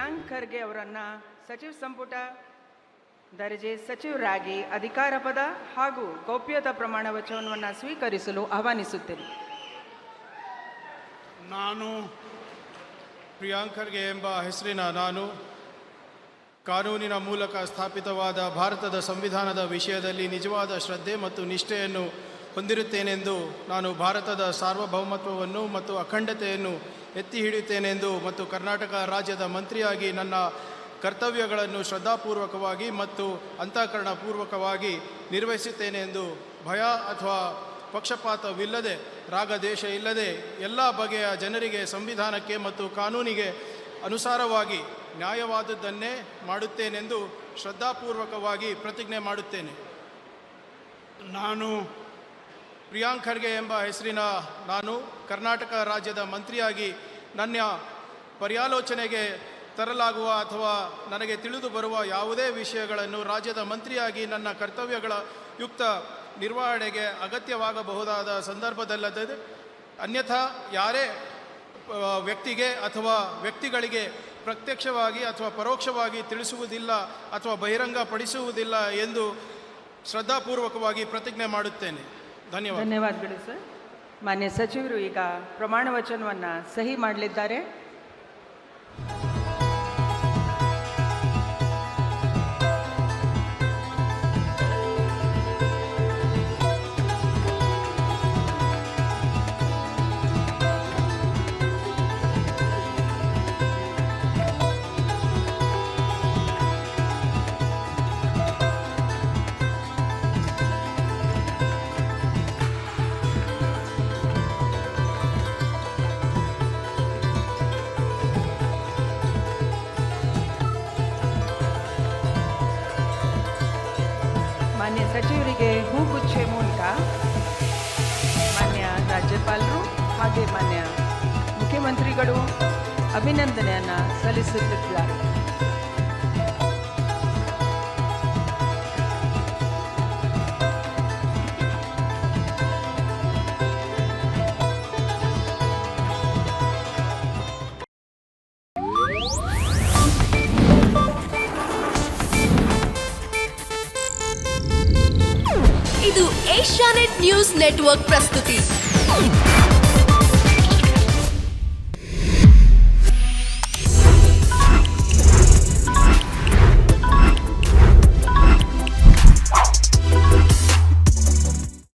ಪ್ರಿಯಾಂಕ್ ಖರ್ಗೆ ಅವರನ್ನು ಸಚಿವ ಸಂಪುಟ ದರ್ಜೆ ಸಚಿವರಾಗಿ ಅಧಿಕಾರ ಪದ ಹಾಗೂ ಗೌಪ್ಯತಾ ಪ್ರಮಾಣ ವಚನವನ್ನು ಸ್ವೀಕರಿಸಲು ಆಹ್ವಾನಿಸುತ್ತೇನೆ. ನಾನು ಪ್ರಿಯಾಂಕ್ ಖರ್ಗೆ ಎಂಬ ಹೆಸರಿನ ನಾನು ಕಾನೂನಿನ ಮೂಲಕ ಸ್ಥಾಪಿತವಾದ ಭಾರತದ ಸಂವಿಧಾನದ ವಿಷಯದಲ್ಲಿ ನಿಜವಾದ ಶ್ರದ್ಧೆ ಮತ್ತು ನಿಷ್ಠೆಯನ್ನು ಹೊಂದಿರುತ್ತೇನೆಂದು ನಾನು ಭಾರತದ ಸಾರ್ವಭೌಮತ್ವವನ್ನು ಮತ್ತು ಅಖಂಡತೆಯನ್ನು ಎತ್ತಿ ಹಿಡಿಯುತ್ತೇನೆಂದು ಮತ್ತು ಕರ್ನಾಟಕ ರಾಜ್ಯದ ಮಂತ್ರಿಯಾಗಿ ನನ್ನ ಕರ್ತವ್ಯಗಳನ್ನು ಶ್ರದ್ಧಾಪೂರ್ವಕವಾಗಿ ಮತ್ತು ಅಂತಃಕರಣಪೂರ್ವಕವಾಗಿ ನಿರ್ವಹಿಸುತ್ತೇನೆ ಎಂದು ಭಯ ಅಥವಾ ಪಕ್ಷಪಾತವಿಲ್ಲದೆ ರಾಗದೇಶ ಇಲ್ಲದೆ ಎಲ್ಲ ಬಗೆಯ ಜನರಿಗೆ ಸಂವಿಧಾನಕ್ಕೆ ಮತ್ತು ಕಾನೂನಿಗೆ ಅನುಸಾರವಾಗಿ ನ್ಯಾಯವಾದದ್ದನ್ನೇ ಮಾಡುತ್ತೇನೆಂದು ಶ್ರದ್ಧಾಪೂರ್ವಕವಾಗಿ ಪ್ರತಿಜ್ಞೆ ಮಾಡುತ್ತೇನೆ. ನಾನು ಪ್ರಿಯಾಂಕ್ ಖರ್ಗೆ ಎಂಬ ಹೆಸರಿನ ನಾನು ಕರ್ನಾಟಕ ರಾಜ್ಯದ ಮಂತ್ರಿಯಾಗಿ ನನ್ನ ಪರ್ಯಾಲೋಚನೆಗೆ ತರಲಾಗುವ ಅಥವಾ ನನಗೆ ತಿಳಿದು ಬರುವ ಯಾವುದೇ ವಿಷಯಗಳನ್ನು ರಾಜ್ಯದ ಮಂತ್ರಿಯಾಗಿ ನನ್ನ ಕರ್ತವ್ಯಗಳ ಯುಕ್ತ ನಿರ್ವಹಣೆಗೆ ಅಗತ್ಯವಾಗಬಹುದಾದ ಸಂದರ್ಭದಲ್ಲದೆ ಅನ್ಯಥಾ ಯಾರೇ ವ್ಯಕ್ತಿಗೆ ಅಥವಾ ವ್ಯಕ್ತಿಗಳಿಗೆ ಪ್ರತ್ಯಕ್ಷವಾಗಿ ಅಥವಾ ಪರೋಕ್ಷವಾಗಿ ತಿಳಿಸುವುದಿಲ್ಲ ಅಥವಾ ಬಹಿರಂಗಪಡಿಸುವುದಿಲ್ಲ ಎಂದು ಶ್ರದ್ಧಾಪೂರ್ವಕವಾಗಿ ಪ್ರತಿಜ್ಞೆ ಮಾಡುತ್ತೇನೆ. ಧನ್ಯವಾದಗಳು ಸರ್. ಮಾನ್ಯ ಸಚಿವರು ಈಗ ಪ್ರಮಾಣ ವಚನವನ್ನು ಸಹಿ ಮಾಡಲಿದ್ದಾರೆ. ಮಾನ್ಯ ಸಚಿವರಿಗೆ ಹೂಗುಚ್ಚೆ ಮೂಲಕ ಮಾನ್ಯ ರಾಜ್ಯಪಾಲರು ಹಾಗೆ ಮಾನ್ಯ ಮುಖ್ಯಮಂತ್ರಿಗಳು ಅಭಿನಂದನೆಯನ್ನು ಸಲ್ಲಿಸುತ್ತಿದ್ದಾರೆ. ಇದು ಏಷ್ಯಾನೆಟ್ ನ್ಯೂಸ್ ನೆಟ್ವರ್ಕ್ ಪ್ರಸ್ತುತಿ.